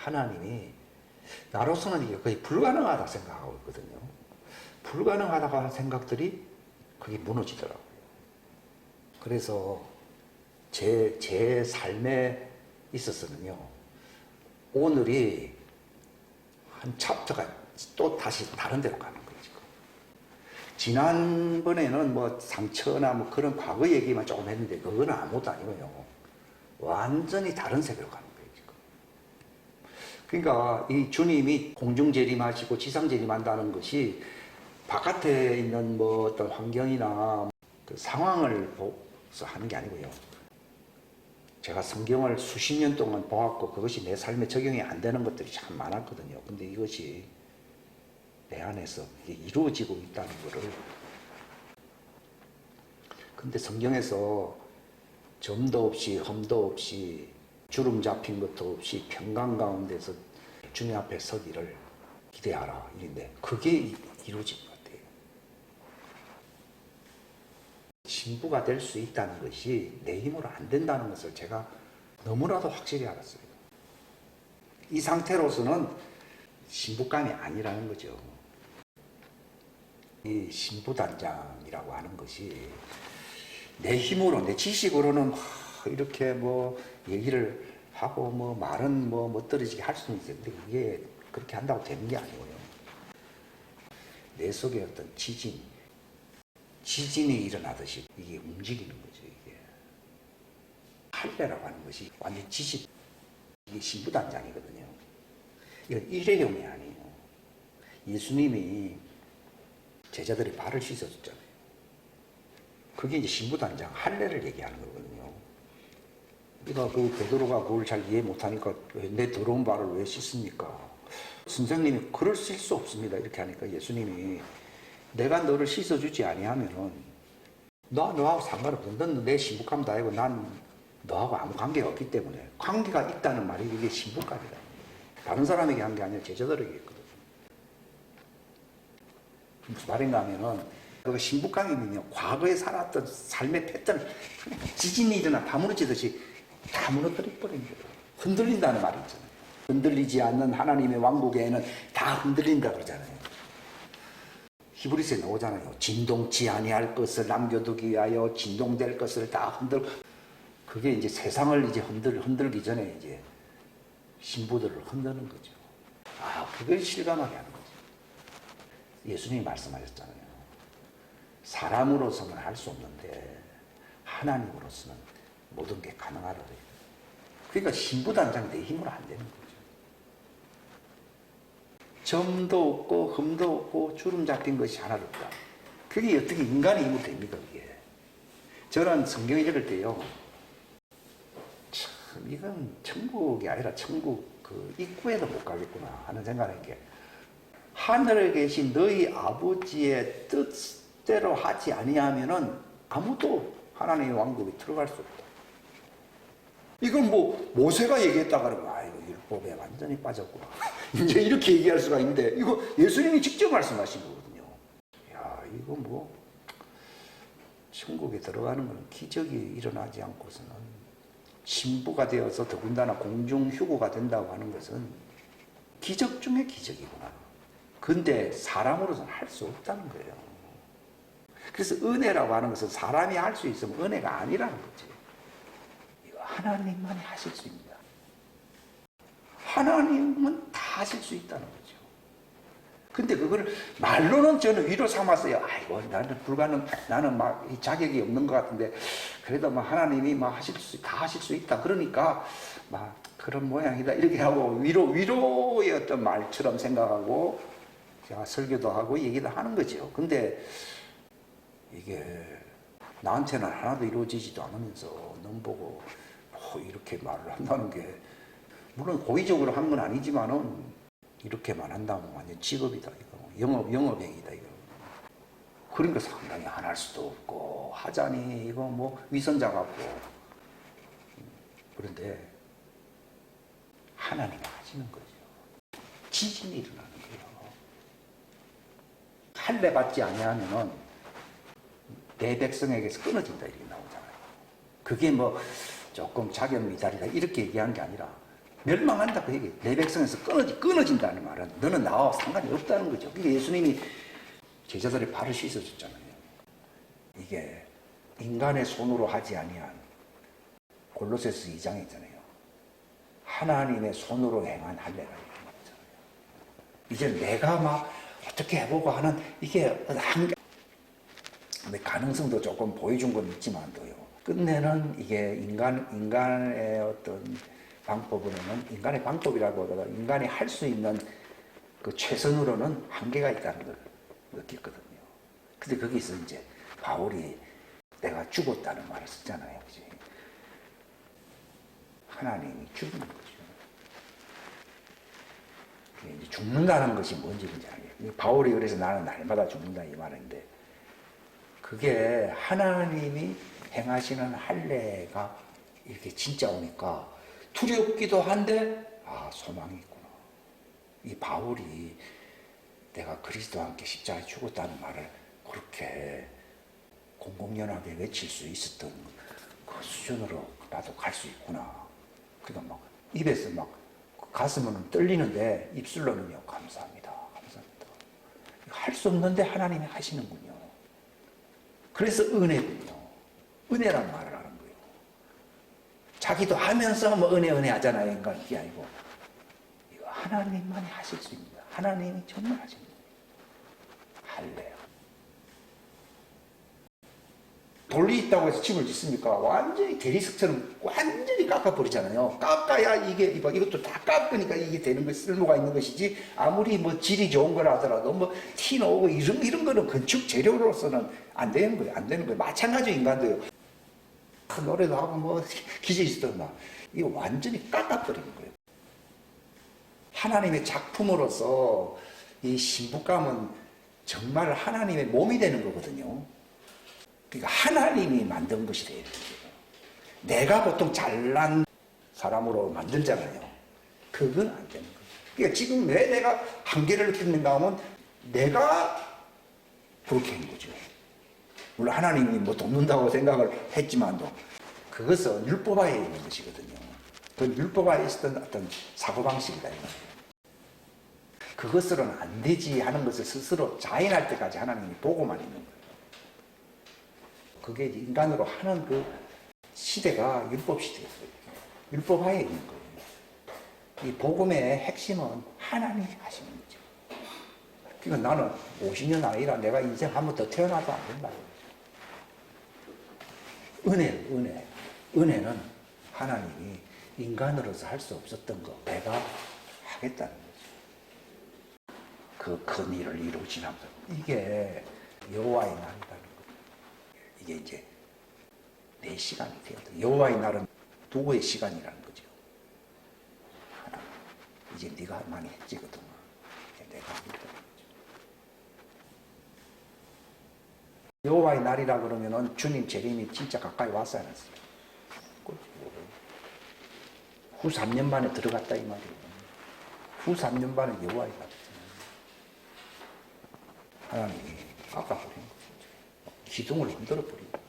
하나님이 나로서는 이게 거의 불가능하다 생각하고 있거든요. 불가능하다고 하는 생각들이 그게 무너지더라고요. 그래서 제 삶에 있어서는요, 오늘이 한 챕터가 또 다시 다른 데로 가는 거예요, 지금. 지난번에는 뭐 상처나 뭐 그런 과거 얘기만 조금 했는데, 그건 아무것도 아니고요. 완전히 다른 세계로 가는 거예요, 지금. 그러니까 이 주님이 공중재림하시고 지상재림한다는 것이 바깥에 있는 뭐 어떤 환경이나 그 상황을 보고서 하는 게 아니고요. 제가 성경을 수십 년 동안 보았고 그것이 내 삶에 적용이 안 되는 것들이 참 많았거든요. 근데 이것이 내 안에서 이루어지고 있다는 것을. 근데 성경에서 점도 없이 흠도 없이 주름 잡힌 것도 없이 평강 가운데서 주님 앞에 서기를 기대하라. 이런데 그게 이루어진 것 같아요. 신부가 될 수 있다는 것이 내 힘으로 안 된다는 것을 제가 너무나도 확실히 알았어요. 이 상태로서는 신부감이 아니라는 거죠. 이 신부단장이라고 하는 것이 내 힘으로, 내 지식으로는 이렇게 뭐 얘기를 하고 뭐 말은 뭐 멋들어지게 할 수는 있는데 그게 그렇게 한다고 되는 게 아니고요. 내 속에 어떤 지진이 일어나듯이 이게 움직이는 거죠, 이게. 할례라고 하는 것이 완전 지식, 이게 신부단장이거든요. 이건 일회용이 아니에요. 예수님이 제자들이 발을 씻어줬잖아요. 그게 이제 신부단장, 할례를 얘기하는 거거든요. 그러니까 그 베드로가 그걸 잘 이해 못하니까 내 더러운 발을 왜 씻습니까? 선생님이 그럴 수 없습니다. 이렇게 하니까 예수님이 내가 너를 씻어주지 아니하면은 너하고 상관없어. 너는 내 신부감도 아니고 난 너하고 아무 관계가 없기 때문에. 관계가 있다는 말이 이게 신부감이다. 다른 사람에게 한 게 아니라 제자들에게 했거든. 무슨 말인가 하면은 그 신부감이면요, 과거에 살았던 삶의 패턴, 지진이 일어나 다 무너지듯이 다 무너뜨려버린 거예요. 흔들린다는 말이 있잖아요. 흔들리지 않는 하나님의 왕국에는 다 흔들린다 그러잖아요. 히브리서에 나오잖아요. 진동치 아니할 것을 남겨두기 위하여 진동될 것을 다 흔들고. 그게 이제 세상을 이제 흔들기 전에 이제 신부들을 흔드는 거죠. 그걸 실감하게 하는 거죠. 예수님이 말씀하셨잖아요. 사람으로서는 할 수 없는데 하나님으로서는 모든 게 가능하다. 그러니까 신부단장 내 힘으로 안 되는 거죠. 점도 없고 흠도 없고 주름 잡힌 것이 하나도 없다. 그게 어떻게 인간의 힘으로 됩니까, 그게? 저는 성경 읽을 때요, 참 이건 천국이 아니라 천국 그 입구에도 못 가겠구나 하는 생각을 게, 하늘에 계신 너희 아버지의 뜻대로 하지 아니하면은 아무도 하나님의 왕국에 들어갈 수 없다. 이건 뭐 모세가 얘기했다 그러면 아이고 율법에 완전히 빠졌구나. 이제 이렇게 얘기할 수가 있는데 이거 예수님이 직접 말씀하신 거거든요. 야, 이거 뭐 천국에 들어가는 건 기적이 일어나지 않고서는, 신부가 되어서 더군다나 공중휴고가 된다고 하는 것은 기적 중에 기적이구나. 근데 사람으로서는 할 수 없다는 거예요. 그래서 은혜라고 하는 것은 사람이 할 수 있으면 은혜가 아니라는 거지. 이거 하나님만이 하실 수 있습니다. 하나님은 다 하실 수 있다는 거죠. 근데 그걸 말로는 저는 위로 삼았어요. 아이고, 나는 불가능, 나는 막 자격이 없는 것 같은데, 그래도 막 하나님이 막 다 하실 수 있다. 그러니까 막 그런 모양이다. 이렇게 하고 위로의 어떤 말처럼 생각하고 제가 설교도 하고 얘기도 하는 거죠. 근데 이게 나한테는 하나도 이루어지지도 않으면서 넌 보고 이렇게 말을 한다는 게, 물론 고의적으로 한 건 아니지만은 이렇게만 한다면 완전 직업이다, 이거. 영업행위다, 이거. 그러니까 상당히 안 할 수도 없고, 하자니 이거 뭐 위선자 같고. 그런데 하나님이 하시는 거죠. 지진이 일어나는 거예요. 할례 받지 아니하면은 내 백성에게서 끊어진다, 이렇게 나오잖아요. 그게 뭐 조금 자격 미달이다 이렇게 얘기한 게 아니라 멸망한다 그 얘기. 내 백성에서 끊어진다는 말은 너는 나와 상관이 없다는 거죠. 그게 예수님이 제자들의 발을 씻어줬잖아요. 이게 인간의 손으로 하지 아니한 골로새서 2장에 있잖아요. 하나님의 손으로 행한 할례가 이렇게 말이잖아요. 이제 내가 막 어떻게 해보고 하는 이게 근데 가능성도 조금 보여준 건 있지만도요. 끝내는 이게 인간의 어떤 방법으로는 인간의 방법이라고 하다가 인간이 할 수 있는 그 최선으로는 한계가 있다는 걸 느꼈거든요. 근데 거기서 이제 바울이 내가 죽었다는 말을 쓰잖아요. 그치? 하나님이 죽은 거죠. 이제 죽는다는 것이 뭔지 이제 알겠어요. 바울이 그래서 나는 날마다 죽는다 이 말인데 그게 하나님이 행하시는 할례가 이렇게 진짜 오니까 두렵기도 한데 소망이 있구나. 이 바울이 내가 그리스도와 함께 십자가에 죽었다는 말을 그렇게 공공연하게 외칠 수 있었던 그 수준으로 나도 갈 수 있구나. 그러니까 막 입에서 막 가슴은 떨리는데 입술로는요 감사합니다. 감사합니다. 할 수 없는데 하나님이 하시는군요. 그래서 은혜군요. 은혜란 말을 하는 거예요. 자기도 하면서 뭐 은혜 하잖아요. 그러니까 이게 아니고 이거 하나님만이 하실 수 있습니다. 하나님이 정말 하십니다. 할래요. 돌이 있다고 해서 집을 짓습니까? 완전히 대리석처럼 완전히 깎아버리잖아요. 깎아야 이것도 다 깎으니까 이게 되는 것, 쓸모가 있는 것이지, 아무리 뭐 질이 좋은 거라 하더라도 뭐 티 나오고 이런 거는 건축 재료로서는 안 되는 거예요. 안 되는 거예요. 마찬가지로 인간도요. 노래도 하고 뭐 기저귀도 막 이거 완전히 깎아버리는 거예요. 하나님의 작품으로서 이 신부감은 정말 하나님의 몸이 되는 거거든요. 그러니까 하나님이 만든 것이 돼야 돼요. 내가 보통 잘난 사람으로 만들잖아요. 그건 안 되는 거예요. 그러니까 지금 왜 내가 한계를 느끼는가 하면 내가 그렇게 한 거죠. 물론 하나님이 뭐 돕는다고 생각을 했지만도 그것은 율법하에 있는 것이거든요. 그 율법하에 있었던 어떤 사고방식이다. 그것으로는 안 되지 하는 것을 스스로 자인할 때까지 하나님이 보고만 있는 거예요. 그게 인간으로 하는 그 시대가 율법 시대였어요. 율법하에 있는 거예요. 이 복음의 핵심은 하나님이 하시는 거죠. 그러니까 나는 50년 아니라 내가 인생 한 번 더 태어나도 안 된다고. 은혜는 하나님이 인간으로서 할 수 없었던 거 내가 하겠다는 거죠. 그 큰 일을 이루시면서 이게 여호와의 날이라는 거예요. 이게 이제 내 시간이 되었다. 여호와의 날은 누구의 시간이라는 거죠. 하나님, 이제 네가 많이 했지 그동안. 내가 하겠다는 거죠. 여호와의 날이라 그러면은 주님 재림이 진짜 가까이 왔어야 했어요. 후 3년 만에 들어갔다 이 말이에요. 후 3년 만에 여호와의 날이잖아요. 하나님이 깎아버린 거죠. 기둥을 흔들어 버리고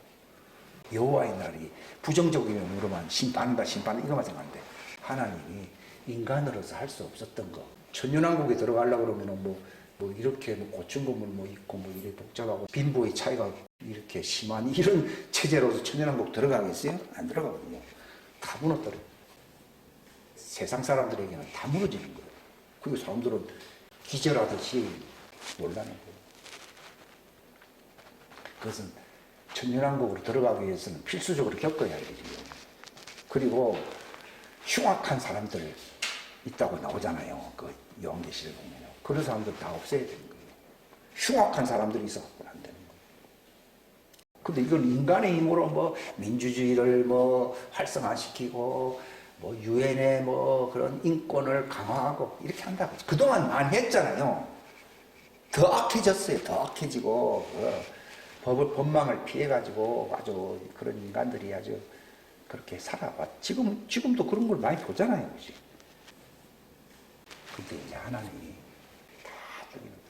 여호와의 날이 부정적인 의미로만 심판한다 이거만 생각하는데 하나님이 인간으로서 할 수 없었던 거 천년왕국에 들어가려고 그러면 뭐 이렇게 뭐 고층 건물 뭐 있고 뭐 이렇게 복잡하고 빈부의 차이가 이렇게 심한 이런 체제로서 천년왕국 들어가겠어요? 안 들어가거든요. 다 무너뜨려. 세상 사람들에게는 다 무너지는 거예요. 그리고 사람들은 기절하듯이 놀라는 거예요. 그것은 천년왕국으로 들어가기 위해서는 필수적으로 겪어야 되죠. 그리고 흉악한 사람들 있다고 나오잖아요. 그 요한계시를 보면. 그런 사람들 다 없애야 되는 거예요. 흉악한 사람들이 있어서는 안 되는 거예요. 근데 이건 인간의 힘으로 뭐 민주주의를 뭐 활성화시키고 뭐 유엔의 뭐 그런 인권을 강화하고 이렇게 한다고. 그동안 많이 했잖아요. 더 악해졌어요. 더 악해지고 법망을 피해가지고 아주 그런 인간들이 아주 그렇게 살아왔. 지금도 그런 걸 많이 보잖아요. 그치? 근데 이제 하나님이 다 죽이는 거예요.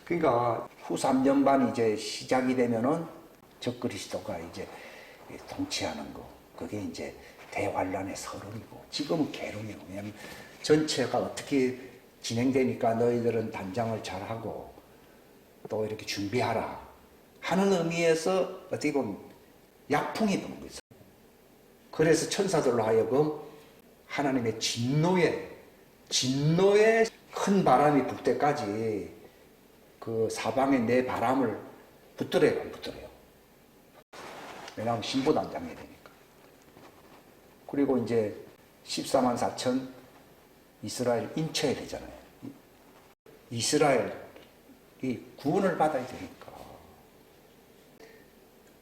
그러니까 후 3년 반 이제 시작이 되면은 적그리스도가 이제 통치하는 거. 그게 이제 대환란의 서론이고 지금은 계론이에요. 왜냐하면 전체가 어떻게 진행되니까 너희들은 단장을 잘하고 또 이렇게 준비하라 하는 의미에서 어떻게 보면 약풍이 부는 거죠. 그래서 천사들로 하여금 하나님의 진노에 큰 바람이 불 때까지 그 사방에 내 바람을 붙들어요, 안 붙들어요? 왜냐하면 신부단장이 되니까. 그리고 이제 14만 4천 이스라엘 인쳐야 되잖아요. 이스라엘이 구원을 받아야 되니까.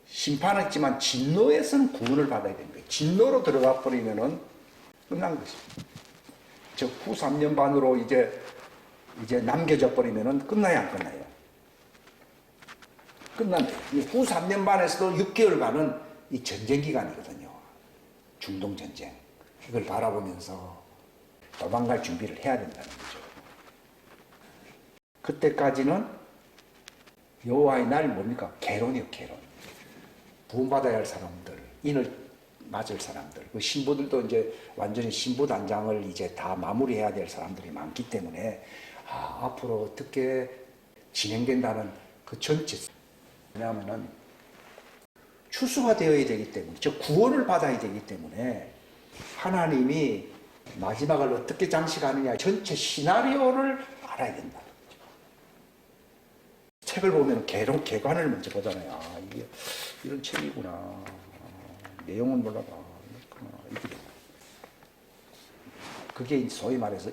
심판은 있지만 진노에서는 구원을 받아야 되는 거예요. 진노로 들어가 버리면은 끝난 것입니다. 즉, 후 3년 반으로 이제 남겨져 버리면은 끝나야 안 끝나요? 끝난대요. 후 3년 반에서도 6개월간은 이 전쟁 기간이거든요. 중동 전쟁. 이걸 바라보면서 도망갈 준비를 해야 된다는 거죠. 그때까지는 여호와의 날 뭡니까? 계론이요, 계론. 구원받아야 할 사람들, 인을 맞을 사람들, 그 신부들도 이제 완전히 신부 단장을 이제 다 마무리해야 될 사람들이 많기 때문에 앞으로 어떻게 진행된다는 그 전체. 왜냐하면은 추수가 되어야 되기 때문에, 즉 구원을 받아야 되기 때문에 하나님이 마지막을 어떻게 장식하느냐 전체 시나리오를 알아야 된다. 책을 보면 개관을 먼저 보잖아요. 이게 이런 책이구나. 내용은 몰라도 이렇게. 그게 소위 말해서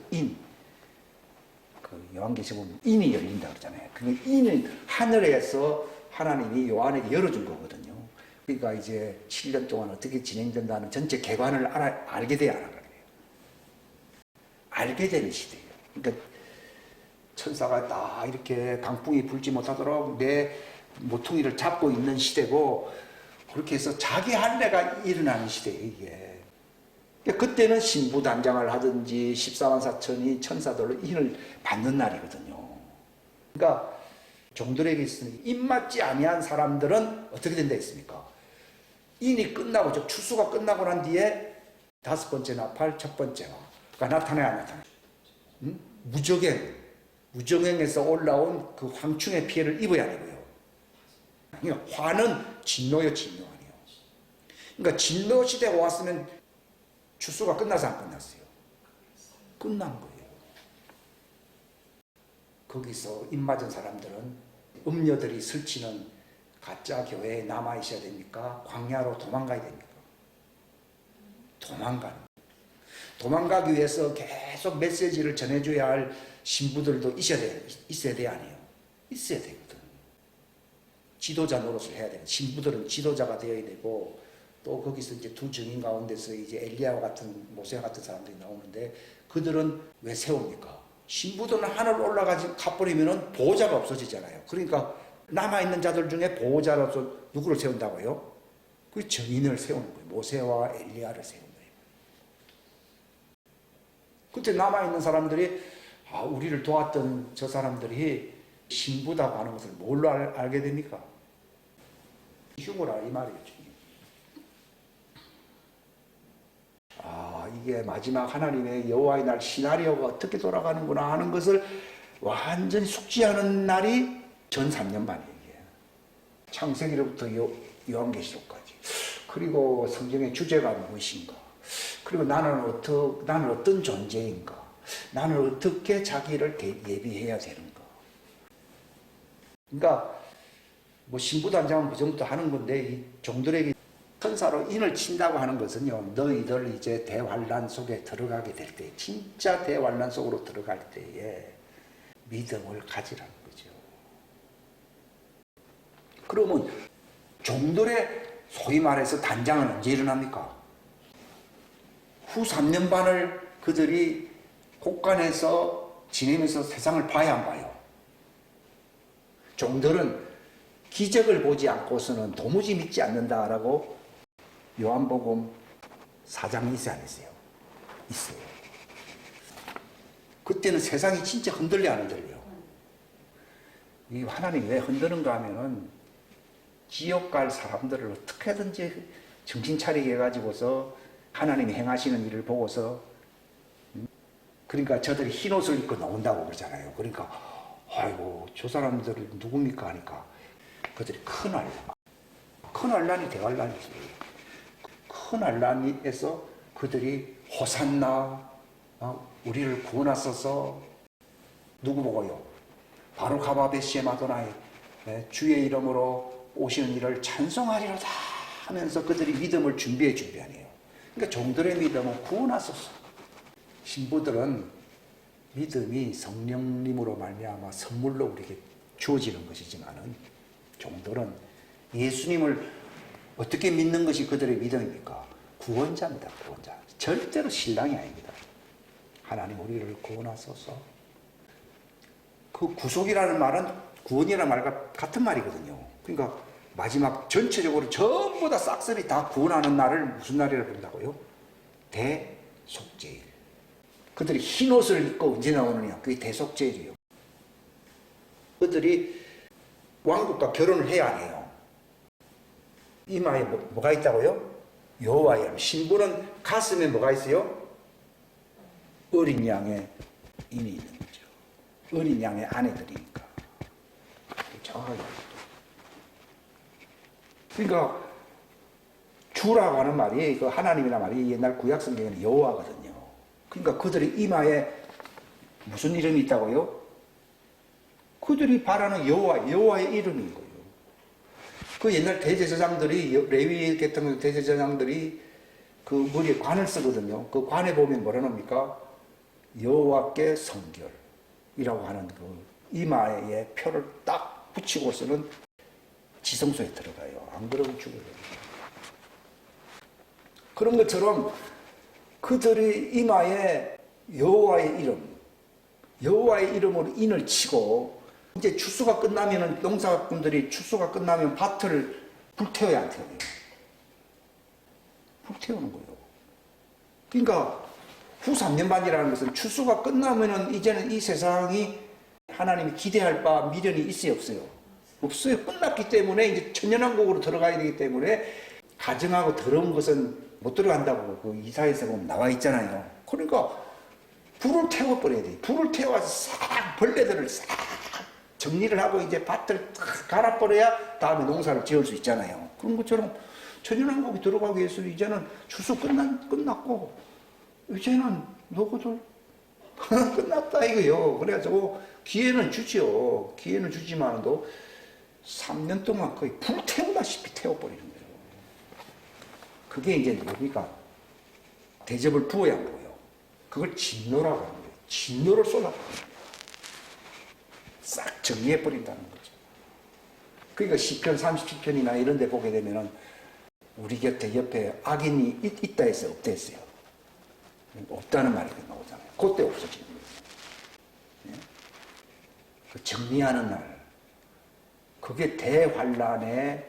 그 요한계시록 보면 인이 열린다 그러잖아요. 그 인은 하늘에서 하나님이 요한에게 열어준 거거든요. 그러니까 이제 7년 동안 어떻게 진행된다는 전체 개관을 알게 돼야 하는 거예요. 알게 되는 시대예요. 그러니까 천사가 다 이렇게 강풍이 불지 못하도록 내 모퉁이를 잡고 있는 시대고, 그렇게 해서 자기 할례가 일어나는 시대예요, 이게. 그러니까 그때는 신부 단장을 하든지 14만 4천이 천사들로 인을 받는 날이거든요. 그러니까 종들에게 있으니 입맞지 아니한 사람들은 어떻게 된다 했습니까? 인이 끝나고, 즉 추수가 끝나고 난 뒤에 5번째 나팔, 첫 번째가 나타나야 안 나타나요? 무정행에서 올라온 그 황충의 피해를 입어야 되고요. 그러니까 화는 진노요, 진노 아니에요. 그러니까 진노 시대가 왔으면 추수가 끝나서 안 끝났어요? 끝난 거예요. 거기서 입맞은 사람들은 음녀들이 설치는 가짜 교회에 남아 있어야 됩니까? 광야로 도망가야 됩니까? 도망가기 위해서 계속 메시지를 전해줘야 할 신부들도 있어야 돼, 아니에요? 있어야 되거든. 지도자 노릇을 해야 돼요. 신부들은 지도자가 되어야 되고, 또 거기서 이제 두 증인 가운데서 이제 엘리야와 같은, 모세와 같은 사람들이 나오는데, 그들은 왜 세웁니까? 신부들은 하늘 가버리면은 보호자가 없어지잖아요. 그러니까 남아있는 자들 중에 보호자로서 누구를 세운다고요? 그 증인을 세우는 거예요. 모세와 엘리야를 세우는 거예요. 그때 남아있는 사람들이 우리를 도왔던 저 사람들이 신부다고 하는 것을 뭘로 알게 됩니까? 흉으라 이 말이죠. 이게 마지막 하나님의 여호와의 날 시나리오가 어떻게 돌아가는구나 하는 것을 완전히 숙지하는 날이 전 3년 반이에요. 창세기로부터 요한계시록까지. 그리고 성경의 주제가 무엇인가? 그리고 나는 어떤 존재인가? 나는 어떻게 자기를 예비해야 되는가? 그러니까 뭐 신부단장은 그 정도 하는 건데, 이 종들에게 천사로 인을 친다고 하는 것은요, 너희들 이제 대환란 속에 들어가게 될 때, 진짜 대환란 속으로 들어갈 때에 믿음을 가지라는 거죠. 그러면 종들의 소위 말해서 단장은 언제 일어납니까? 후 3년 반을 그들이 곳간에서 지내면서 세상을 봐야 안 봐요? 종들은 기적을 보지 않고서는 도무지 믿지 않는다라고 요한복음 4장이 있어야 안 있어요? 있어요. 그때는 세상이 진짜 흔들려 안 흔들려? 이 하나님 왜 흔드는가 하면은 지옥 갈 사람들을 어떻게든지 정신 차리게 해가지고서 하나님이 행하시는 일을 보고서 그러니까 저들이 흰 옷을 입고 나온다고 그러잖아요. 그러니까 아이고 저 사람들이 누굽니까 하니까 그들이 큰 환란이 대환란이지. 큰 환란에서 그들이 호산나 우리를 구원하소서 누구 보고요? 바로 가바베시에 마도나이 주의 이름으로 오시는 이를 찬송하리로다 하면서 그들이 믿음을 준비하네요. 그러니까 종들의 믿음은 구원하소서. 신부들은 믿음이 성령님으로 말미암아 선물로 우리에게 주어지는 것이지만은 종들은 예수님을 어떻게 믿는 것이 그들의 믿음입니까? 구원자입니다. 구원자. 절대로 신랑이 아닙니다. 하나님 우리를 구원하소서. 그 구속이라는 말은 구원이라는 말과 같은 말이거든요. 그러니까 마지막 전체적으로 전부 다 싹쓸이 다 구원하는 날을 무슨 날이라고 부른다고요? 대속죄일. 그들이 흰 옷을 입고 언제 나오느냐? 그게 대속죄일이에요. 그들이 왕국과 결혼을 해야 안 해요. 이마에 뭐가 있다고요? 여호와의 이름. 신부는 가슴에 뭐가 있어요? 어린 양의 인이 있는 거죠. 어린 양의 아내들이니까. 정확하게. 그러니까 주라고 하는 말이 그 하나님이란 말이 옛날 구약 성경에는 여호와거든요. 그러니까 그들의 이마에 무슨 이름이 있다고요? 그들이 바라는 여호와의 이름인 거예요. 그 옛날 대제사장들이 레위 계통 대제사장들이 그 머리에 관을 쓰거든요. 그 관에 보면 뭐라 합니까? 여호와께 성결이라고 하는 그 이마에 표를 딱 붙이고서는 지성소에 들어가요. 안 그러면 죽어요. 그런 것처럼 그들의 이마에 여호와의 이름으로 인을 치고 이제 추수가 끝나면은 농사꾼들이 추수가 끝나면 밭을 불태워야 안 돼요. 불태우는 거예요. 그러니까 후 3년 반이라는 것은 추수가 끝나면은 이제는 이 세상이 하나님이 기대할 바 미련이 있어요, 없어요? 없어요. 끝났기 때문에 이제 천년왕국으로 들어가야 되기 때문에 가증하고 더러운 것은 못 들어간다고 그 이사야서 보면 나와 있잖아요. 그러니까 불을 태워버려야 돼. 불을 태워서 싹 벌레들을 싹 정리를 하고 이제 밭을 탁 갈아버려야 다음에 농사를 지을 수 있잖아요. 그런 것처럼 천연왕국이 들어가기 위해서 이제는 추수 끝났고 이제는 너희들 끝났다 이거요. 그래가지고 기회는 주죠. 기회는 주지만도 3년 동안 거의 불태우다시피 태워버리는 거예요. 그게 이제 뭡니까? 대접을 부어야 한 거예요. 그걸 진노라고 하는 거예요. 진노를 쏟아버리는 거예요. 싹 정리해버린다는 거죠. 그러니까 시편 37편이나 이런 데 보게 되면은 우리 곁에 옆에 악인이 있다 해서 없다 했어요. 없다는 말이 나오잖아요. 그때 없어지는 거예요. 예? 그 정리하는 날. 그게 대환란의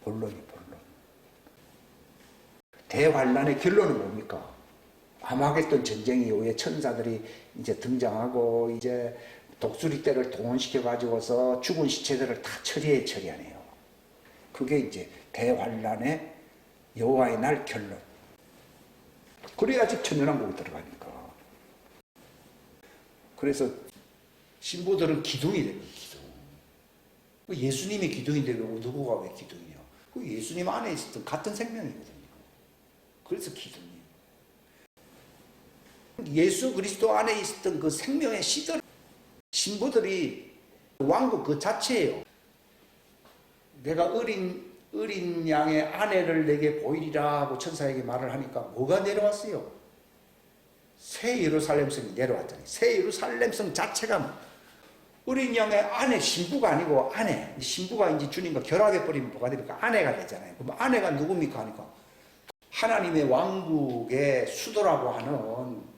본론이 본론. 대환란의 결론은 뭡니까? 아마겟돈 전쟁 이후에 천사들이 이제 등장하고 이제 독수리 떼를 동원시켜 가지고서 죽은 시체들을 다 처리하네요. 그게 이제 대환란의 여호와의 날 결론. 그래야지 천년왕국에 들어가니까. 그래서 신부들은 기둥이 되는 기둥. 예수님이 기둥인데 누구가 왜 기둥이냐? 그 예수님 안에 있었던 같은 생명이거든요. 그래서 기둥이에요. 예수 그리스도 안에 있었던 그 생명의 씨들, 신부들이 왕국 그 자체예요. 내가 어린 양의 아내를 내게 보이리라 하고 천사에게 말을 하니까 뭐가 내려왔어요? 새 예루살렘성이 내려왔더니 새 예루살렘성 자체가 어린 양의 아내, 신부가 아니고 아내. 신부가 이제 주님과 결합해버리면 뭐가 됩니까? 아내가 되잖아요. 그럼 아내가 누굽니까? 하니까 하나님의 왕국의 수도라고 하는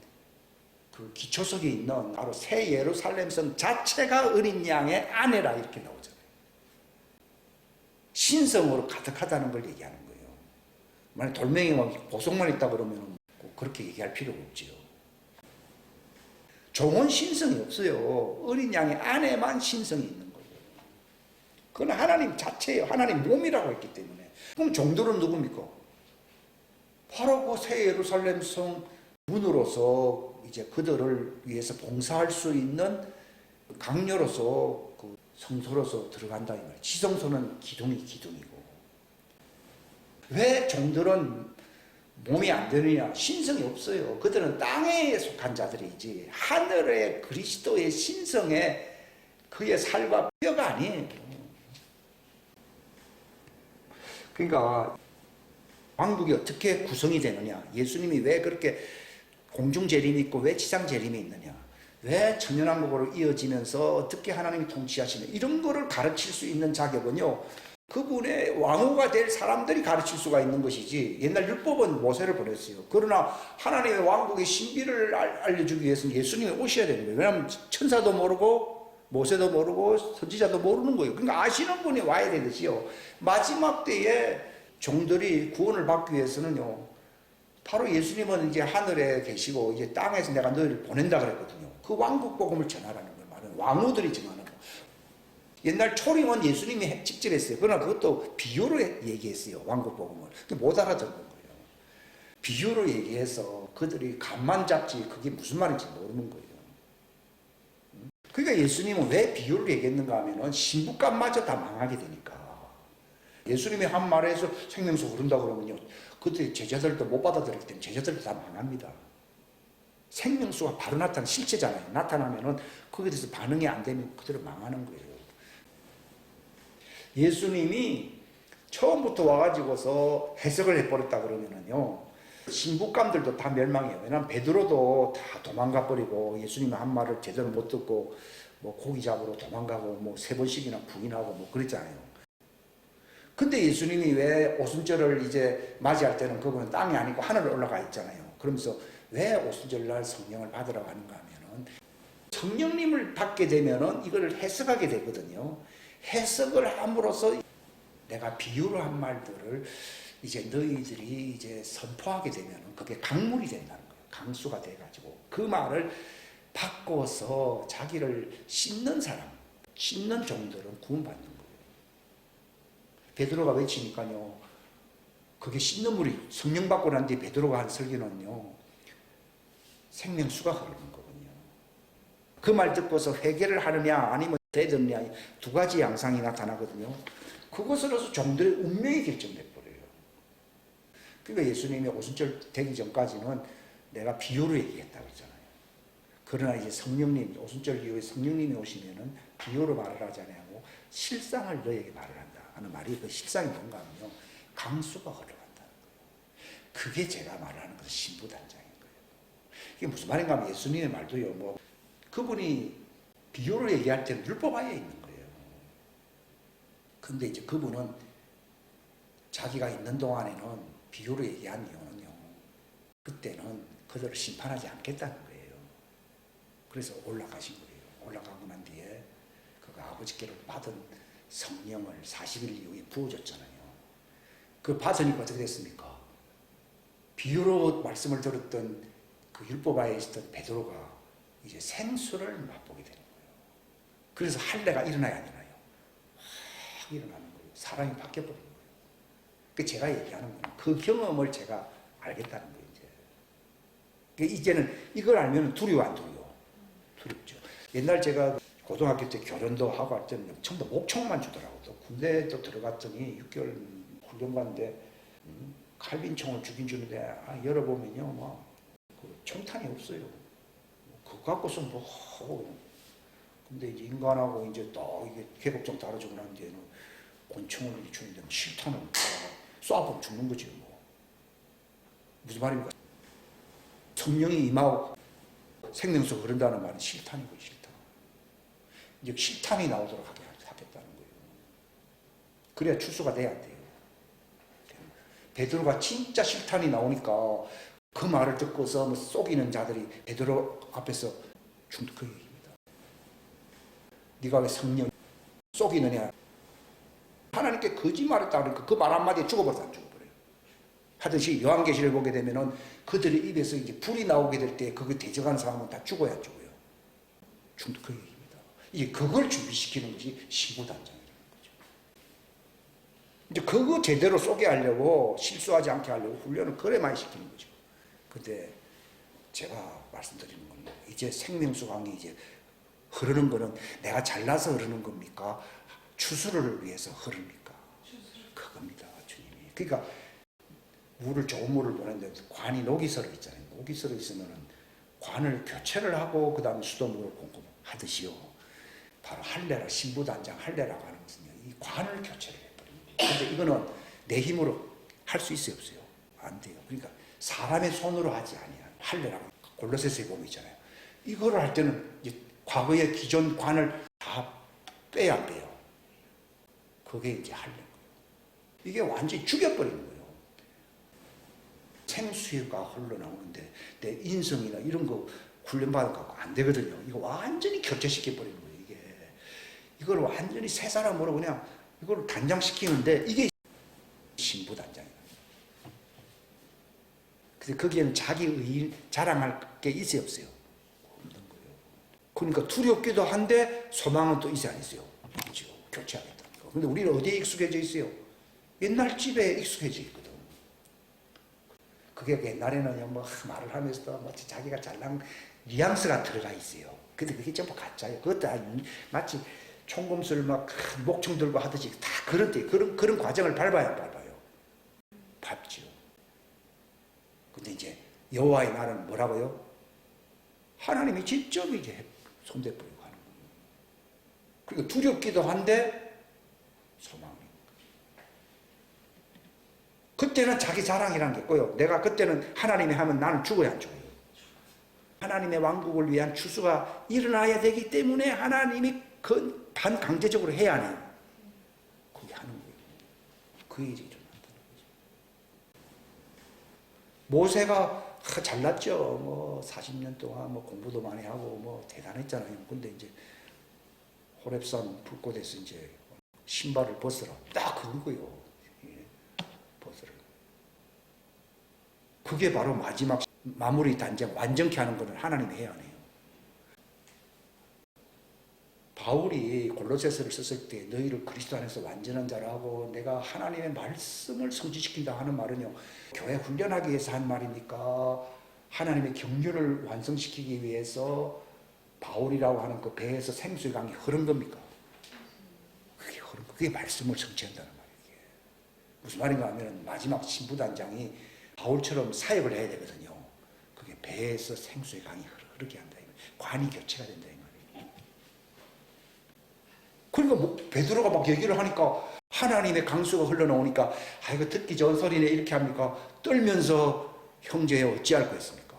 그 기초석에 있는 바로 새 예루살렘성 자체가 어린 양의 아내라 이렇게 나오잖아요. 신성으로 가득하다는 걸 얘기하는 거예요. 만약 돌멩이만 보석만 있다 그러면 그렇게 얘기할 필요가 없지요. 종은 신성이 없어요. 어린 양의 아내만 신성이 있는 거예요. 그건 하나님 자체예요. 하나님 몸이라고 했기 때문에. 그럼 종들은 누굽니까? 바로 그 새 예루살렘 성 문으로서 이제 그들을 위해서 봉사할 수 있는 강료로서 그 성소로서 들어간다 이 말이에요. 지성소는 기둥이고. 왜 종들은 몸이 안 되느냐? 신성이 없어요. 그들은 땅에 속한 자들이지 하늘의 그리스도의 신성에 그의 살과 뼈가 아니에요. 그러니까 왕국이 어떻게 구성이 되느냐? 예수님이 왜 그렇게 공중 재림이 있고 왜 지상 재림이 있느냐? 왜 천년왕국으로 이어지면서 어떻게 하나님이 통치하시냐? 이런 거를 가르칠 수 있는 자격은요, 그분의 왕후가 될 사람들이 가르칠 수가 있는 것이지, 옛날 율법은 모세를 보냈어요. 그러나 하나님의 왕국의 신비를 알려주기 위해서는 예수님이 오셔야 되는 거예요. 왜냐하면 천사도 모르고 모세도 모르고 선지자도 모르는 거예요. 그러니까 아시는 분이 와야 되듯이요, 마지막 때에 종들이 구원을 받기 위해서는요, 바로 예수님은 이제 하늘에 계시고 이제 땅에서 내가 너희를 보낸다 그랬거든요. 그 왕국 복음을 전하라는 걸 말하는, 왕후들이 전하는 거. 옛날 초림은 예수님이 직접 했어요. 그러나 그것도 비유로 얘기했어요. 왕국 복음을. 못 알아듣는 거예요. 비유로 얘기해서 그들이 감만 잡지 그게 무슨 말인지 모르는 거예요. 그러니까 예수님은 왜 비유를 얘기했는가 하면은 신부감마저 다 망하게 되니까. 예수님이 한 말에서 생명수 흐른다 그러면요, 그때 제자들도 못 받아들였기 때문에 제자들도 다 망합니다. 생명수가 바로 나타나는 실체잖아요. 나타나면은 거기에 대해서 반응이 안 되면 그대로 망하는 거예요. 예수님이 처음부터 와가지고서 해석을 해버렸다 그러면은요, 신부감들도 다 멸망해요. 왜냐하면 베드로도 다 도망가 버리고 예수님의 한 말을 제대로 못 듣고 뭐 고기 잡으러 도망가고 뭐 3번씩이나 부인하고 뭐 그랬잖아요. 근데 예수님이 왜 오순절을 이제 맞이할 때는 그분은 땅이 아니고 하늘에 올라가 있잖아요. 그러면서 왜 오순절날 성령을 받으라고 하는가 하면은 성령님을 받게 되면은 이걸 해석하게 되거든요. 해석을 함으로써 내가 비유로 한 말들을 이제 너희들이 이제 선포하게 되면은 그게 강물이 된다는 거예요. 강수가 돼가지고 그 말을 바꿔서 자기를 씻는 사람, 씻는 종들은 구원받는 거예요. 베드로가 외치니까요, 그게 씻는 물이 성령 받고 난 뒤에 베드로가 한 설교는요, 생명수가 흐르는 거거든요. 그 말 듣고서 회개를 하느냐 아니면 대드느냐 두 가지 양상이 나타나거든요. 그것으로서 종들의 운명이 결정돼 버려요. 그러니까 예수님이 오순절 되기 전까지는 내가 비유로 얘기했다 그러잖아요. 그러나 이제 성령님, 오순절 이후에 성령님이 오시면은 비유로 말을 하지 않고 실상을 너에게 말을 한다 하는 말이, 그 실상이 뭔가 하면요, 강수가 흘러간다는 거예요. 그게 제가 말하는 것은 신부단장인 거예요. 이게 무슨 말인가 하면 예수님의 말도요, 뭐 그분이 비유로 얘기할 때는 율법 하에 있는 거예요. 근데 이제 그분은 자기가 있는 동안에는 비유로 얘기한 이유는요, 그때는 그들을 심판하지 않겠다는 거예요. 그래서 올라가신 거예요. 올라가고 난 뒤에 그가 아버지께로 받은 성령을 40일 이후에 부어줬잖아요. 그 받으니까 어떻게 됐습니까? 비유로 말씀을 들었던 그 율법아에 있었던 베드로가 이제 생수를 맛보게 되는 거예요. 그래서 할례가 일어나야 안 일어나요? 확 일어나는 거예요. 사람이 바뀌어버린 거예요. 그 제가 얘기하는 건 그 경험을 제가 알겠다는 거예요. 이제는 이걸 알면 두려워 안 두려워? 두렵죠. 옛날 제가 고등학교 때 교련도 하고 할 때는 처음부터 목총만 주더라고요. 또 군대도 들어갔더니 6개월 훈련 갔는데 칼빈총을 주긴 주는데 열어보면요, 막 그 총탄이 없어요. 그거 갖고서 뭐 하고. 근데 이제 인간하고 이제 또 이게 계급종 다뤄주고 난 뒤에는 권총을 주는데 실탄을 쏴보면 죽는 거지 뭐. 무슨 말입니까? 성령이 임하고 생명수 흐른다는 말은 실탄이고 실탄. 이제 실탄이 나오도록 하겠다는 거예요. 그래야 출소가 돼야 돼요. 베드로가 진짜 실탄이 나오니까 그 말을 듣고서 뭐 속이는 자들이 베드로 앞에서 그 얘기입니다. 네가 왜 성령 속이느냐? 하나님께 거짓말했다 그러니까 그 말 한마디에 죽어버렸다. 죽어버려요. 하듯이 요한계시를 보게 되면은 그들의 입에서 이제 불이 나오게 될 때 그거 대적하는 사람은 다 죽어야 죽어요. 그 얘기입니다. 이제 그걸 준비시키는 것이 신부단장이라는 거죠. 이제 그거 제대로 쏘게 하려고 실수하지 않게 하려고 훈련을 그래 많이 시키는 거죠. 근데 제가 말씀드리는 건 이제 생명수강이 이제 흐르는 거는 내가 잘나서 흐르는 겁니까? 추수를 위해서 흐릅니까? 그겁니다, 주님이. 그러니까 물을 좋은 물을 보냈는데 관이 녹이 설어 있잖아요. 녹이 설어 있으면은 관을 교체를 하고 그 다음에 수돗물을 공급하듯이요. 바로 할례라, 신부단장 할례라고 하는 것은요, 이 관을 교체를 해버립니다. 근데 이거는 내 힘으로 할 수 있어요, 없어요? 안 돼요. 그러니까 사람의 손으로 하지 아니야. 할례라고 골로새서에 보면 있잖아요. 이거를 할 때는 이제 과거의 기존 관을 다 빼야 안 빼요. 그게 이제 할례인 거예요. 이게 완전히 죽여버리는 거예요. 생수가 흘러나오는데 내 인성이나 이런 거 훈련받아 갖고 안 되거든요. 이거 완전히 교체시켜버리는 거예요. 이걸 완전히 새 사람으로 그냥 이걸 단장시키는데 이게 신부 단장이에요. 그래서 거기에는 자기 의인 자랑할 게 있어요, 없어요? 없는 거예요. 그러니까 두렵기도 한데 소망은 또 있어요, 안 있어요? 있죠. 교체하겠다. 근데 우리는 어디에 익숙해져 있어요? 옛날 집에 익숙해져 있거든. 그게 옛날에는 뭐 말을 하면서도 마치 자기가 잘난 뉘앙스가 들어가 있어요. 근데 그게 전부 가짜예요. 그것도 마치 총검술 막 목총 들고 하듯이 다 그런 과정을 밟아야 안 밟아요. 밟지요. 근데 이제 여호와의 날은 뭐라고요? 하나님이 직접 이제 손대버리고 하는 거예요. 그리고 두렵기도 한데 소망이. 그때는 자기 자랑이란 게 있고요. 내가 그때는 하나님이 하면 나는 죽어야 안 죽어요. 하나님의 왕국을 위한 추수가 일어나야 되기 때문에 하나님이 반강제적으로 해야 하네요. 그게 하는 거예요. 그 일이 일어난다는 거죠. 모세가 잘났죠. 뭐 40년 동안 뭐 공부도 많이 하고 뭐 대단했잖아요. 근데 이제 호렙산 불꽃에서 이제 신발을 벗으라. 딱 그거예요. 벗으라. 그게 바로 마지막 마무리 단장 완전케 하는 것을 하나님이 해야 하네요. 바울이 골로새서를 썼을 때 너희를 그리스도 안에서 완전한 자라 하고 내가 하나님의 말씀을 성취시킨다 하는 말은요, 교회 훈련하기 위해서 한 말이니까 하나님의 경륜을 완성시키기 위해서 바울이라고 하는 그 배에서 생수의 강이 흐른 겁니까? 그게 흐른 거, 그게 말씀을 성취한다는 말이에요. 무슨 말인가 하면 마지막 신부단장이 바울처럼 사역을 해야 되거든요. 그게 배에서 생수의 강이 흐르게 한다. 관이 교체가 된다. 그러니까 뭐 베드로가 막 얘기를 하니까 하나님의 강수가 흘러나오니까 이거 듣기 좋은 소리네 이렇게 합니까? 떨면서 형제여 어찌할 거였습니까?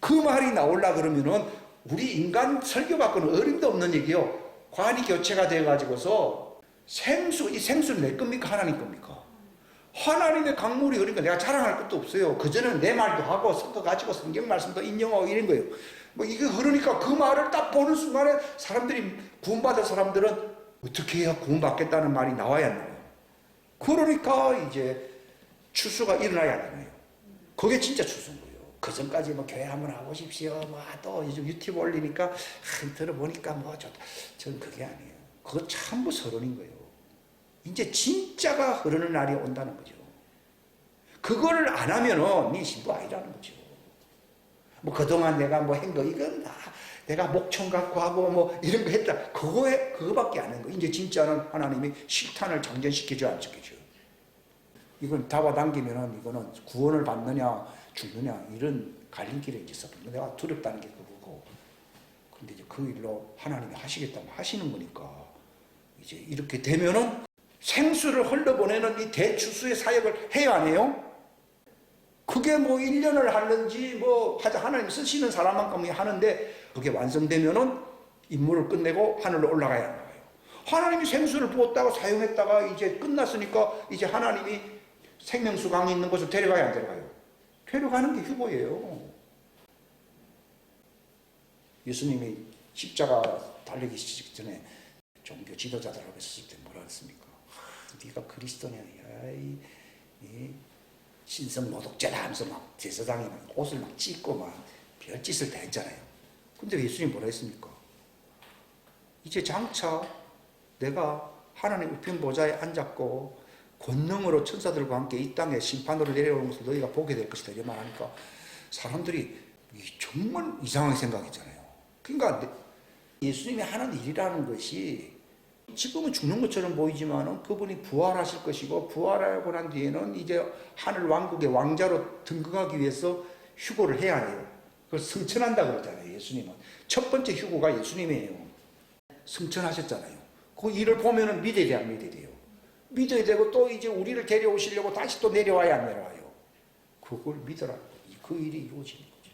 그 말이 나오려 그러면은 우리 인간 설교 받고는 어림도 없는 얘기요. 관이 교체가 돼가지고서 이 생수는 내 겁니까? 하나님 겁니까? 하나님의 강물이 흐르니까 내가 자랑할 것도 없어요. 그전에는 내 말도 하고 섞어가지고 성경 말씀도 인용하고 이런 거예요. 뭐 이게 흐르니까 그 말을 딱 보는 순간에 사람들이 구원받은 사람들은 어떻게 해야 구원받겠다는 말이 나와야 하나요? 그러니까 이제 추수가 일어나야 되나요? 그게 진짜 추수인 거예요. 그 전까지 뭐 교회 한번 하고 싶시오. 뭐 또 요즘 유튜브 올리니까 들어보니까 뭐 좋다. 전 그게 아니에요. 그거 전부 서론인 거예요. 이제 진짜가 흐르는 날이 온다는 거죠. 그거를 안 하면은 네 신부 아니라는 거죠. 뭐 그동안 내가 뭐 한 거 이건 다 내가 목청 갖고 하고 뭐 이런 거 했다. 그거밖에 안 한 거. 이제 진짜는 하나님이 실탄을 장전시켜줘 안 시켜줘. 이건 잡아당기면은 이거는 구원을 받느냐 죽느냐 이런 갈림길에 이제 서붙는 내가 두렵다는 게 그거고. 근데 이제 그 일로 하나님이 하시겠다면 하시는 거니까 이제 이렇게 되면은 생수를 흘러보내는 이 대추수의 사역을 해야 하네요. 그게 뭐 1년을 하는지 뭐 하나님 쓰시는 사람만큼 하는데 그게 완성되면은 임무를 끝내고 하늘로 올라가야 하는 거예요. 하나님이 생수를 부었다가 사용했다가 이제 끝났으니까 이제 하나님이 생명수 강이 있는 곳을 데려가야 안 데려가요? 데려가는 게 휴거예요. 예수님이 십자가 달리기 전에 종교 지도자들하고 있었을 때 뭐라 했습니까? 네가 그리스도냐? 이 신성 모독죄다 하면서 막 제사장이 막 옷을 막 찢고 막 별짓을 다 했잖아요. 근데 예수님이 뭐라 했습니까? 이제 장차 내가 하나님 우편 보좌에 앉았고 권능으로 천사들과 함께 이 땅에 심판으로 내려오는 것을 너희가 보게 될 것이다 이렇게 말하니까 사람들이 정말 이상하게 생각했잖아요. 그러니까 예수님이 하는 일이라는 것이 지금은 죽는 것처럼 보이지만 그분이 부활하실 것이고 부활하고 난 뒤에는 이제 하늘 왕국의 왕자로 등극하기 위해서 휴고를 해야 해요. 그걸 승천한다고 그러잖아요. 예수님은 첫 번째 휴고가 예수님이에요. 승천하셨잖아요. 그 일을 보면은 믿어야 돼, 안 믿어야 돼요? 믿어야 되고 또 이제 우리를 데려오시려고 다시 또 내려와야 안 내려와요? 그걸 믿어라. 그 일이 이루어지는 거죠.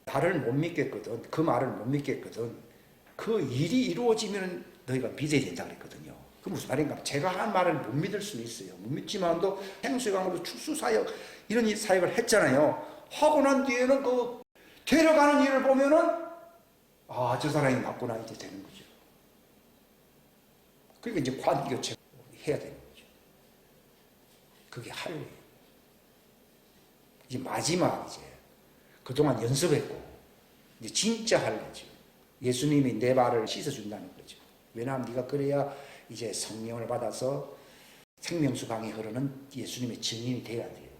나를 못 믿겠거든. 그 말을 못 믿겠거든. 그 일이 이루어지면 너희가 믿어야 된다 그랬거든요. 그 무슨 말인가? 제가 한 말을 못 믿을 수는 있어요. 못 믿지만도 행수의 강으로 출수사역 이런 사역을 했잖아요. 하고 난 뒤에는 그 데려가는 일을 보면은 아, 저 사람이 맞구나 이제 되는 거죠. 그러니까 이제 관교체 해야 되는 거죠. 그게 할례예요. 이제 마지막 이제 그동안 연습했고 이제 진짜 할례죠. 예수님이 내 발을 씻어준다는 거죠. 왜냐하면 네가 그래야 이제 성령을 받아서 생명수 강이 흐르는 예수님의 증인이 되어야 돼요.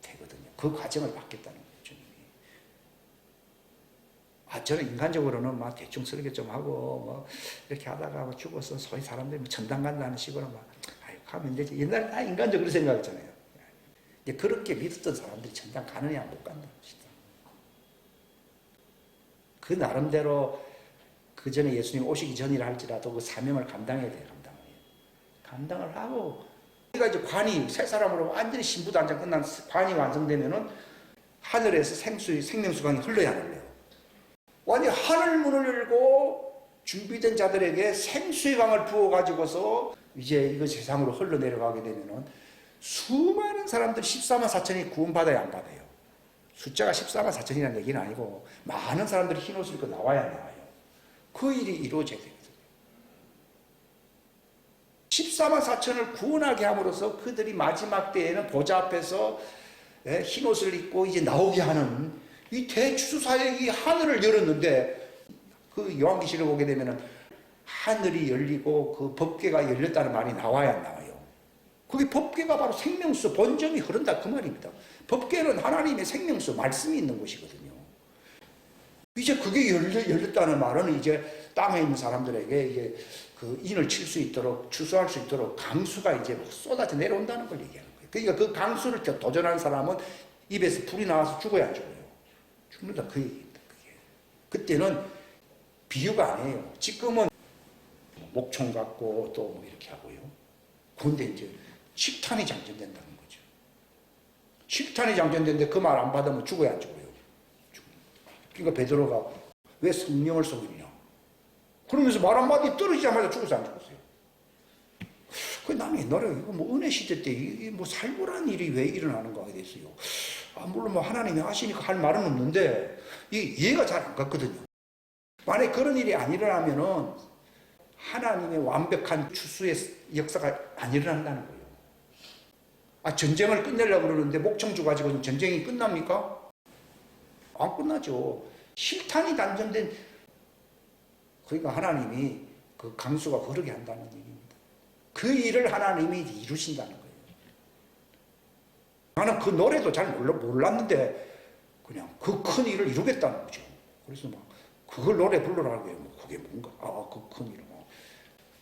되거든요. 그 과정을 받겠다는 거예요. 주님이. 저는 인간적으로는 막 대충 설교 좀 하고 뭐 이렇게 하다가 죽어서 소위 사람들이 뭐 천당 간다는 식으로 막 가면 되지. 옛날에 다 인간적으로 생각했잖아요. 이제 그렇게 믿었던 사람들이 천당 가느냐 못 간다는 것이다. 그 나름대로 그 전에 예수님 오시기 전이라 할지라도 그 사명을 감당해야 돼요. 감당을 하고 우리가 이제 관이 새 사람으로 완전히 신부단장 끝난 관이 완성되면은 하늘에서 생명수강이 흘러야 흘러요. 완전히 하늘문을 열고 준비된 자들에게 생수의 강을 부어가지고서 이제 이거 세상으로 흘러내려가게 되면은 수많은 사람들 14만 4천이 구원받아야 안 받아요. 숫자가 14만 4천이라는 얘기는 아니고 많은 사람들이 흰 옷을 입고 나와야 나와요. 그 일이 이루어져야 되거든요. 14만 4천을 구원하게 함으로써 그들이 마지막 때에는 보좌 앞에서 흰 옷을 입고 이제 나오게 하는 이 대추수사역이 하늘을 열었는데 그 요한계시를 보게 되면은 하늘이 열리고 그 법궤가 열렸다는 말이 나와야 안 나와요. 그게 법궤가 바로 생명수 본점이 흐른다 그 말입니다. 법궤는 하나님의 생명수 말씀이 있는 곳이거든요. 이제 그게 열렸다는 말은 이제 땅에 있는 사람들에게 이제 그 인을 칠 수 있도록 추수할 수 있도록 강수가 이제 쏟아져 내려온다는 걸 얘기하는 거예요. 그러니까 그 강수를 도전하는 사람은 입에서 불이 나와서 죽어야 안 죽어요. 죽는다 그 얘기입니다. 그게. 그때는 비유가 아니에요. 지금은 목총 갖고 또 뭐 이렇게 하고요. 그런데 이제 식탄이 장전된다는 거죠. 식탄이 장전되는데 그 말 안 받으면 죽어야 안 죽어요. 그러니까 베드로가 왜 성령을 속이냐. 그러면서 말 한마디 떨어지자마자 죽어서 안 죽었어요. 그 나는 옛날에 이거 뭐 은혜 시대 때 이게 뭐 살벌한 일이 왜 일어나는가 됐어요. 물론 뭐 하나님이 하시니까 할 말은 없는데 이 이해가 잘 안 갔거든요. 만약에 그런 일이 안 일어나면은 하나님의 완벽한 추수의 역사가 안 일어난다는 거예요. 전쟁을 끝내려고 그러는데 목청주 가지고는 전쟁이 끝납니까? 안 끝나죠. 실탄이 단전된 그러니까 하나님이 그 강수가 흐르게 한다는 얘기입니다. 그 일을 하나님이 이루신다는 거예요. 나는 그 노래도 잘 몰랐는데 그냥 그 큰 일을 이루겠다는 거죠. 그래서 막 그걸 노래 부르라고 해요. 뭐 그게 뭔가 그 큰 일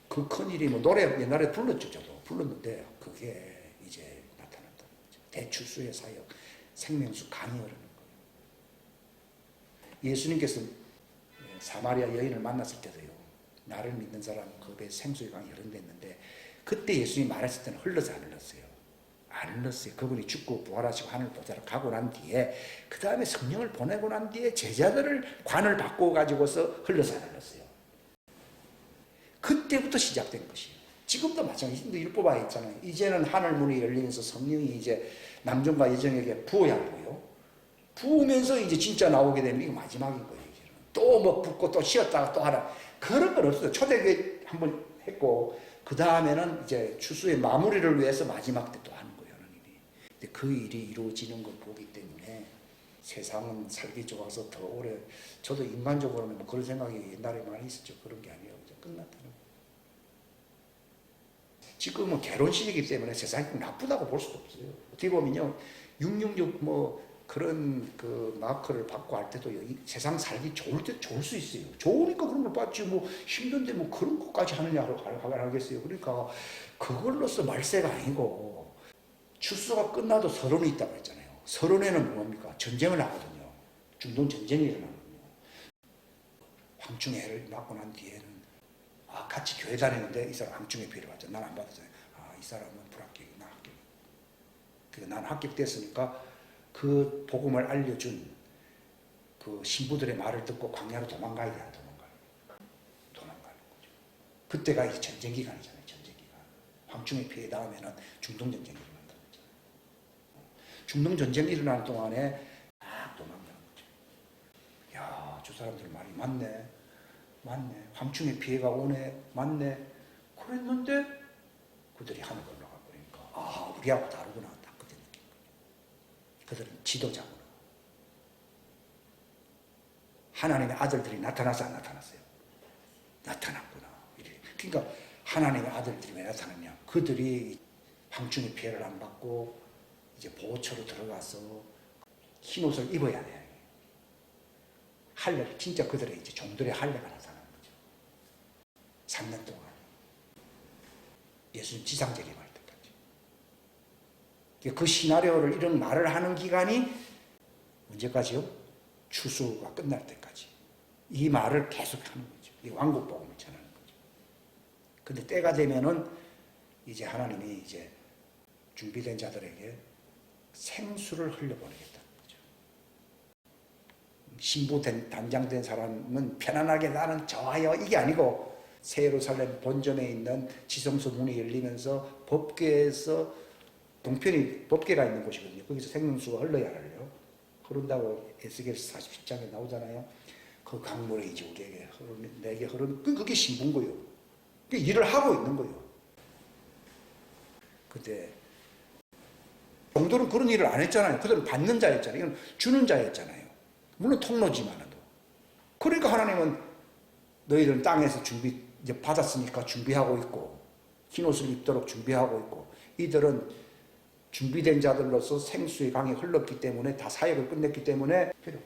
그 큰 일이 뭐 노래 옛날에 불렀죠. 저도 불렀는데 그게 이제 나타났다는 거죠. 대추수의 사역 생명수 강이 흐르는 거예요. 예수님께서 사마리아 여인을 만났을 때도요. 나를 믿는 사람은 그 배에 생수의 강이 흐른댔는데 그때 예수님이 말했을 때는 흘러서 안 흘렀어요. 안 흘렀어요. 그분이 죽고 부활하시고 하늘 보좌로 가고 난 뒤에 그 다음에 성령을 보내고 난 뒤에 제자들을 관을 바꿔 가지고서 흘러서 안 흘렀어요. 그때부터 시작된 것이에요. 지금도 마찬가지로 율법화에 있잖아요. 이제는 하늘 문이 열리면서 성령이 이제 남종과 여종에게 부어야 하고요. 부으면서 이제 진짜 나오게 되면 이거 마지막인 거예요. 또 뭐 붓고 또 쉬었다가 또 하라. 그런 건 없어요. 초대교회 한번 했고 그 다음에는 이제 추수의 마무리를 위해서 마지막 때 또 하는 거예요. 하나님이. 근데 그 일이 이루어지는 걸 보기 때문에 세상은 살기 좋아서 더 오래 저도 인간적으로는 뭐 그런 생각이 옛날에 많이 있었죠. 그런 게 아니에요. 끝났다는 거예요. 지금은 결혼식이기 때문에 세상이 꼭 나쁘다고 볼 수도 없어요. 어떻게 보면요, 666 뭐 그런 그 마크를 받고 할 때도 세상 살기 좋을 때 좋을 수 있어요. 좋으니까 그런 걸 받지, 뭐 힘든데 뭐 그런 것까지 하느냐고 하겠어요. 그러니까 그걸로서 말세가 아니고, 추수가 끝나도 서론이 있다고 했잖아요. 서론에는 뭡니까? 전쟁을 하거든요. 중동 전쟁이 일어나거든요. 황충의 해를 맞고 난 뒤에는, 같이 교회 다니는데 이 사람 황충의 피해를 받죠. 난 안 받았잖아요. 이 사람은 불합격이, 나 합격. 그러니까 난 합격됐으니까 그 복음을 알려준 그 신부들의 말을 듣고 광야로 도망가야 돼, 안 도망가요? 도망가는 거죠. 그때가 이제 전쟁 기간이잖아요. 전쟁 기간. 황충의 피해 다음에는 중동 전쟁이 일어난다고 했잖아요. 중동 전쟁이 일어나는 동안에 막 도망가는 거죠. 야, 저 사람들 말이 맞네. 맞네. 황충의 피해가 오네. 맞네. 그랬는데 그들이 하늘로 올라가 버리니까 우리하고 다르구나. 딱 그때 느낀 거예요. 그들은 지도자구나. 하나님의 아들들이 나타나서 안 나타났어요? 나타났구나. 그러니까 하나님의 아들들이 왜 나타났냐? 그들이 황충의 피해를 안 받고 이제 보호처로 들어가서 흰 옷을 입어야 돼요. 할례, 진짜 그들의 이제 종들의 할례가 나타나는 거죠. 3년 동안. 예수님 지상 재림할 때까지. 그 시나리오를, 이런 말을 하는 기간이 언제까지요? 추수가 끝날 때까지. 이 말을 계속 하는 거죠. 이 왕국복음을 전하는 거죠. 근데 때가 되면은 이제 하나님이 이제 준비된 자들에게 생수를 흘려보내겠다는 거죠. 신부 단장된 사람은 편안하게 나는 좋아요, 이게 아니고, 새 예루살렘 본점에 있는 지성소 문이 열리면서 법궤에서, 동편이 법궤가 있는 곳이거든요. 거기서 생명수가 흘러야 해요. 흐른다고 에스겔 47장에 나오잖아요. 그 강물이 이제 우리에게 내게 흐르는, 그게 신부인 거예요. 그게 일을 하고 있는 거예요. 근데 종들은 그런 일을 안 했잖아요. 그들은 받는 자였잖아요. 이건 주는 자였잖아요. 물론 통로지만도. 그러니까 하나님은 너희들은 땅에서 이제 받았으니까 준비하고 있고, 흰 옷을 입도록 준비하고 있고, 이들은 준비된 자들로서 생수의 강이 흘렀기 때문에, 다 사역을 끝냈기 때문에 필요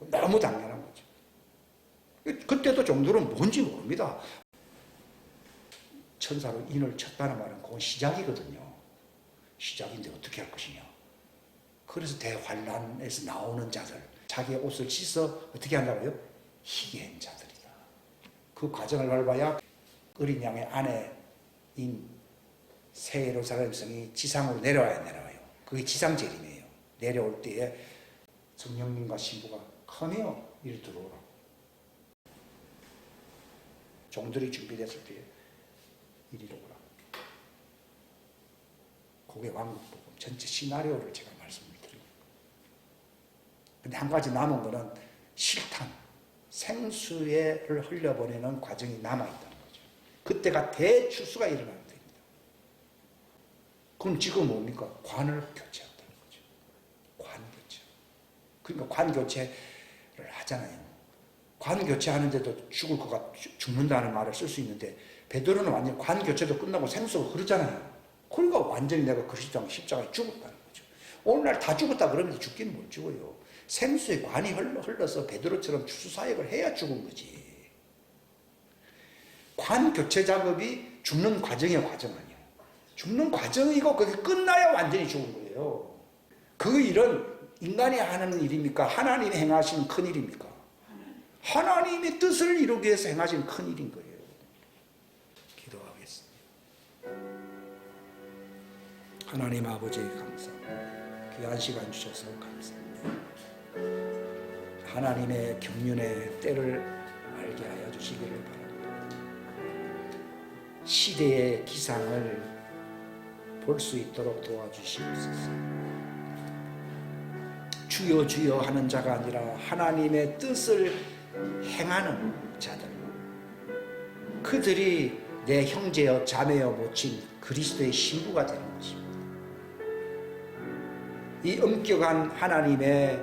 없다. 너무 당연한 거죠. 그때도 종들은 뭔지 모릅니다. 천사로 인을 쳤다는 말은 그건 시작이거든요. 시작인데 어떻게 할 것이냐. 그래서 대환란에서 나오는 자들, 자기의 옷을 씻어 어떻게 한다고요? 희게한 자들이다. 그 과정을 밟아야 어린 양의 아내인 새 예루살렘 성이 지상으로 내려와요. 그게 지상 재림이에요. 내려올 때에 성령님과 신부가 커내어 이리 들어오라. 종들이 준비됐을 때에 이리로 오라. 그게 왕국복음 전체 시나리오를 제가 말씀을 드립니다. 근데 한 가지 남은 거는 실탄, 생수를 흘려보내는 과정이 남아있다는 거죠. 그때가 대추수가 일어나는 때입니다. 그럼 지금 뭡니까? 관을 교체한다는 거죠. 관 교체. 그러니까 관 교체를 하잖아요. 관 교체하는데도 죽는다는 말을 쓸 수 있는데, 베드로는 완전히 관 교체도 끝나고 생수가 흐르잖아요. 그러니까 완전히 내가 그리스도 십자가에 죽었다는 거죠. 오늘날 다 죽었다 그러면 죽기는 못 죽어요. 생수의 관이 흘러서 베드로처럼 추수사역을 해야 죽은 거지. 관 교체 작업이 죽는 과정이에요, 과정 아니에요. 죽는 과정이고 그게 끝나야 완전히 죽은 거예요. 그 일은 인간이 하는 일입니까? 하나님이 행하시는 큰 일입니까? 하나님의 뜻을 이루기 위해서 행하시는 큰 일인 거예요. 기도하겠습니다. 하나님 아버지 감사합니다. 귀한 시간 주셔서 감사합니다. 하나님의 경륜의 때를 알게 하여 주시기를 바랍니다. 시대의 기상을 볼 수 있도록 도와주시옵소서. 주여 주여 하는 자가 아니라 하나님의 뜻을 행하는 자들, 그들이 내 형제여 자매여 모친 그리스도의 신부가 되는 것입니다. 이 엄격한 하나님의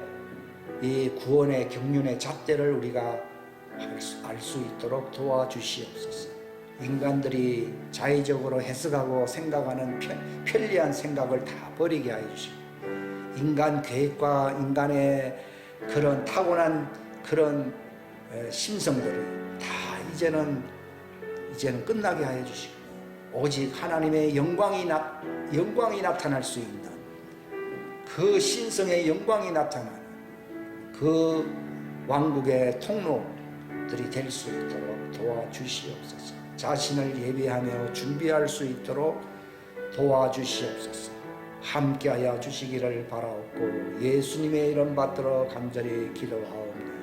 이 구원의 경륜의 잣대를 우리가 알 수 있도록 도와주시옵소서. 인간들이 자의적으로 해석하고 생각하는 편리한 생각을 다 버리게 하여 주시고, 인간 계획과 인간의 그런 타고난 그런 심성들을 다 이제는 끝나게 하여 주시고, 오직 하나님의 영광이 나타날 수 있는 그 신성의 영광이 나타나는 그 왕국의 통로들이 될 수 있도록 도와주시옵소서. 자신을 예비하며 준비할 수 있도록 도와주시옵소서. 함께하여 주시기를 바라옵고 예수님의 이름 받들어 간절히 기도하옵나이다.